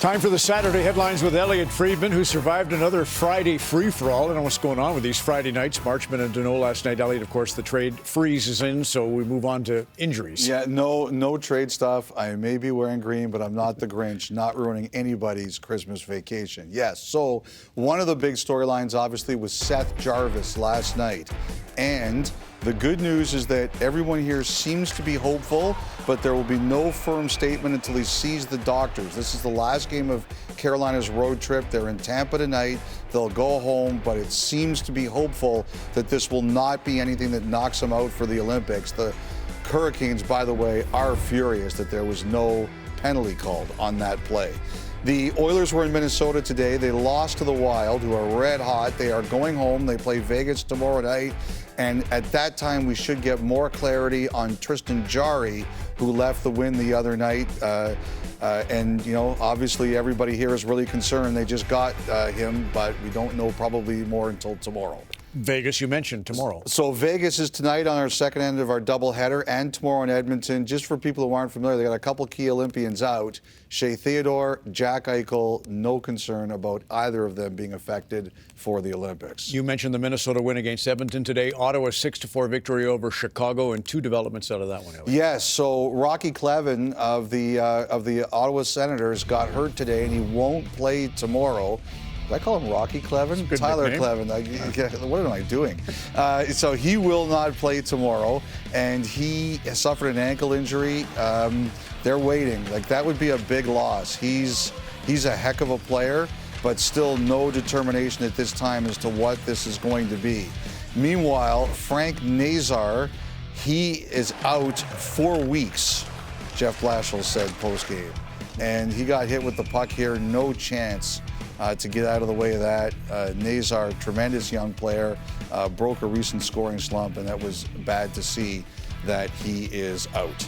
Time for the Saturday headlines with Elliotte Friedman, who survived another Friday free-for-all. I don't know what's going on with these Friday nights. Marchman and Deneau last night. Elliotte, of course, the trade freezes in, so we move on to injuries. Yeah, no trade stuff. I may be wearing green, but I'm not the Grinch, not ruining anybody's Christmas vacation. Yes, so one of the big storylines, obviously, was Seth Jarvis last night. And the good news is that everyone here seems to be hopeful, but there will be no firm statement until he sees the doctors. This is the last game of Carolina's road trip. They're in Tampa tonight. They'll go home, but it seems to be hopeful that this will not be anything that knocks them out for the Olympics. The Hurricanes, by the way, are furious that there was no penalty called on that play. The Oilers were in Minnesota today. They lost to the Wild, who are red hot. They are going home. They play Vegas tomorrow night. And at that time, we should get more clarity on Tristan Jarry, who left the win the other night. And, you know, obviously everybody here is really concerned. They just got him, but we don't know probably more until tomorrow. Vegas, you mentioned tomorrow. So Vegas is tonight on our second end of our doubleheader, and tomorrow in Edmonton. Just for people who aren't familiar, they got a couple key Olympians out. Shea Theodore, Jack Eichel, no concern about either of them being affected for the Olympics. You mentioned the Minnesota win against Edmonton today. Ottawa 6-4 victory over Chicago, and two developments out of that one, Elliotte. Yes, so Rocky Clevin of the Ottawa Senators got hurt today, and he won't play tomorrow. Did I call him Rocky Clevin? Tyler nickname. Clevin. What am I doing? So he will not play tomorrow, and he suffered an ankle injury. They're waiting. Like, that would be a big loss. He's a heck of a player, but still no determination at this time as to what this is going to be. Meanwhile, Frank Nazar, he is out 4 weeks, Jeff Blashill said post-game. And he got hit with the puck here, no chance to get out of the way of that. Nazar, tremendous young player, broke a recent scoring slump, and that was bad to see that he is out.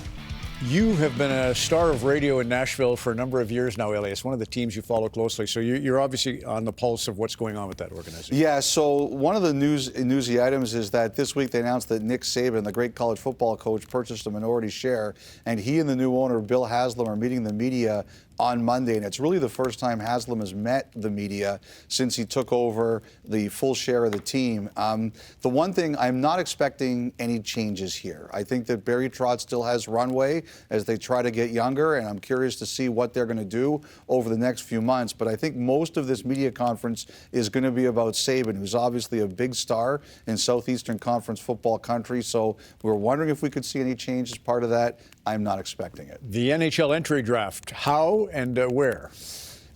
You have been a star of radio in Nashville for a number of years now, Elliotte. It's one of the teams you follow closely, so you're obviously on the pulse of what's going on with that organization. Yeah, so one of the newsy items is that this week they announced that Nick Saban, the great college football coach, purchased a minority share, and he and the new owner, Bill Haslam, are meeting the media on Monday, and it's really the first time Haslam has met the media since he took over the full share of the team. The one thing, I'm not expecting any changes here. I think that Barry Trotz still has runway as they try to get younger, and I'm curious to see what they're going to do over the next few months. But I think most of this media conference is going to be about Saban, who's obviously a big star in Southeastern Conference football country. So we're wondering if we could see any change as part of that. I'm not expecting it. The NHL entry draft, how and where?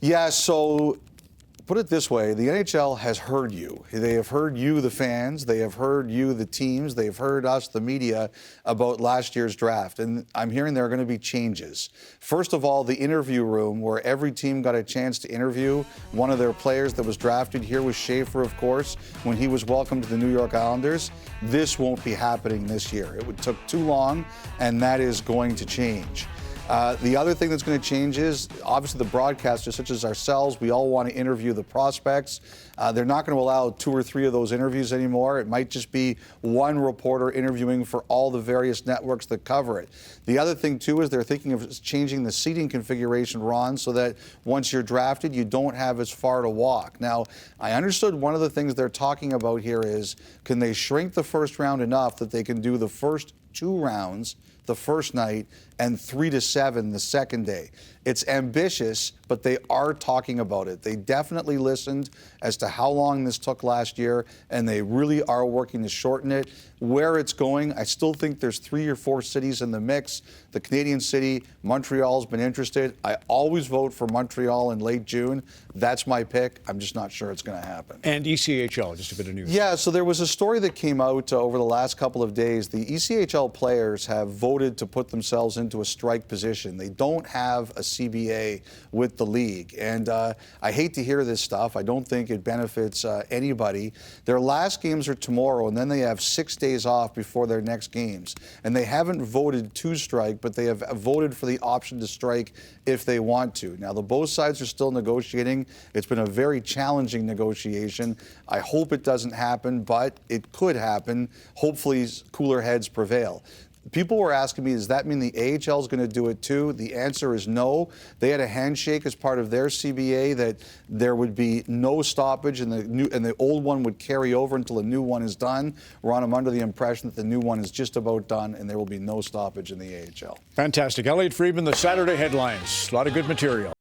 Yeah, so put it this way, the NHL has heard you. They have heard you, the fans. They have heard you, the teams. They've heard us, the media, about last year's draft. And I'm hearing there are going to be changes. First of all, the interview room, where every team got a chance to interview one of their players that was drafted. Here was Schaefer, of course, when he was welcomed to the New York Islanders. This won't be happening this year. It took too long, and that is going to change. The other thing that's going to change is, obviously, the broadcasters, such as ourselves, we all want to interview the prospects. They're not going to allow 2 or 3 of those interviews anymore. It might just be one reporter interviewing for all the various networks that cover it. The other thing, too, is they're thinking of changing the seating configuration, Ron, so that once you're drafted, you don't have as far to walk. Now, I understood one of the things they're talking about here is, can they shrink the first round enough that they can do the first 2 rounds the first night and 3 to 7 the second day. It's ambitious, but they are talking about it. They definitely listened as to how long this took last year, and they really are working to shorten it. Where it's going, I still think there's 3 or 4 cities in the mix. The Canadian city, Montreal's been interested. I always vote for Montreal in late June. That's my pick. I'm just not sure it's going to happen. And ECHL, just a bit of news. Yeah, so there was a story that came out over the last couple of days. The ECHL players have voted to put themselves into a strike position. They don't have a CBA with the league. And I hate to hear this stuff. I don't think it benefits anybody. Their last games are tomorrow, and then they have 6 days off before their next games. And they haven't voted to strike, but they have voted for the option to strike if they want to. Now, both sides are still negotiating. It's been a very challenging negotiation. I hope it doesn't happen, but it could happen. Hopefully, cooler heads prevail. People were asking me, does that mean the AHL is going to do it too? The answer is no. They had a handshake as part of their CBA that there would be no stoppage, and the old one would carry over until the new one is done. Ron, I'm under the impression that the new one is just about done, and there will be no stoppage in the AHL. Fantastic. Elliotte Friedman, the Saturday headlines. A lot of good material.